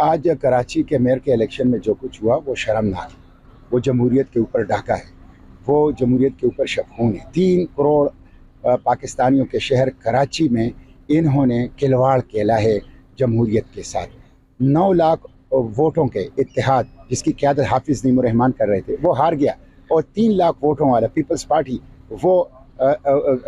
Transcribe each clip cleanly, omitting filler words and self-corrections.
آج کراچی کے میئر کے الیکشن میں جو کچھ ہوا وہ شرمناک ہے، وہ جمہوریت کے اوپر ڈاکہ ہے، وہ جمہوریت کے اوپر شبخون ہے۔ 3 کروڑ پاکستانیوں کے شہر کراچی میں انہوں نے کھلواڑ کھیلا ہے جمہوریت کے ساتھ۔ 9 لاکھ ووٹوں کے اتحاد جس کی قیادت حافظ نعیم الرحمان کر رہے تھے وہ ہار گیا، اور 3 لاکھ ووٹوں والا پیپلز پارٹی وہ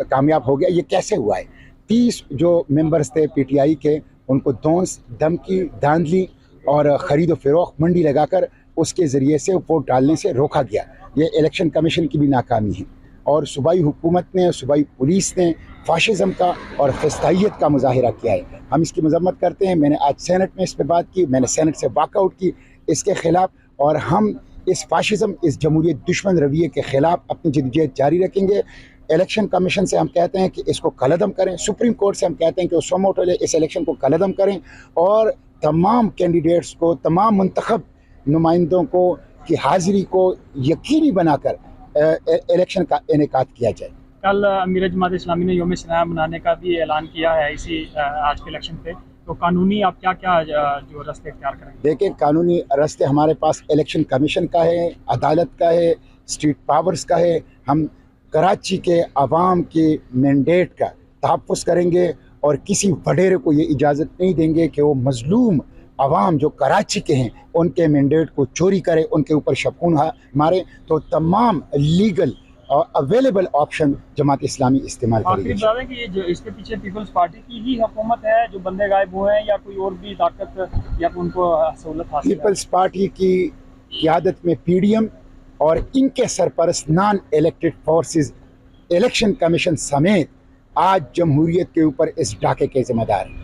کامیاب ہو گیا۔ یہ کیسے ہوا ہے؟ 30 جو ممبرز تھے پی ٹی آئی کے، ان کو دونس، دھمکی، دھاندلی اور خرید و فروخت منڈی لگا کر اس کے ذریعے سے ووٹ ڈالنے سے روکا گیا۔ یہ الیکشن کمیشن کی بھی ناکامی ہے، اور صوبائی حکومت نے، صوبائی پولیس نے فاشزم کا اور فسطائیت کا مظاہرہ کیا ہے۔ ہم اس کی مذمت کرتے ہیں۔ میں نے آج سینٹ میں اس پہ بات کی، میں نے سینٹ سے واک آؤٹ کی اس کے خلاف، اور ہم اس فاشزم، اس جمہوریت دشمن رویے کے خلاف اپنی جدوجہد جاری رکھیں گے۔ الیکشن کمیشن سے ہم کہتے ہیں کہ اس کو کالعدم کریں، سپریم کورٹ سے ہم کہتے ہیں کہ وہ سو موٹو لے، اس الیکشن کو کالعدم کریں، اور تمام کینڈیڈیٹس کو، تمام منتخب نمائندوں کو کی حاضری کو یقینی بنا کر الیکشن کا انعقاد کیا جائے۔ کل امیر جماعت اسلامی نے یوم سیاہ منانے کا بھی اعلان کیا ہے اسی آج کے الیکشن پہ، تو قانونی آپ کیا جو رستے اختیار کریں گے؟ دیکھیں، قانونی رستے ہمارے پاس الیکشن کمیشن کا ہے، عدالت کا ہے، اسٹیٹ پاورز کا ہے۔ ہم کراچی کے عوام کے مینڈیٹ کا تحفظ کریں گے، اور کسی وڈیرے کو یہ اجازت نہیں دیں گے کہ وہ مظلوم عوام جو کراچی کے ہیں ان کے مینڈیٹ کو چوری کرے، ان کے اوپر شبخون مارے۔ تو تمام لیگل اور اویلیبل آپشن جماعت اسلامی استعمال کرے آخری گی۔ بات ہے کہ یہ اس کے پیچھے پیپلز پارٹی کی ہی حکومت ہے جو بندے غائب ہوئے ہیں، یا کوئی اور بھی طاقت یا ان کو سہولت حاصل ہے؟ پیپلز پارٹی کی قیادت میں پی ڈی ایم اور ان کے سرپرست naan elected forces, election commission سمیت آج جمہوریت کے اوپر اس ڈاکے کے ذمہ دار ہیں۔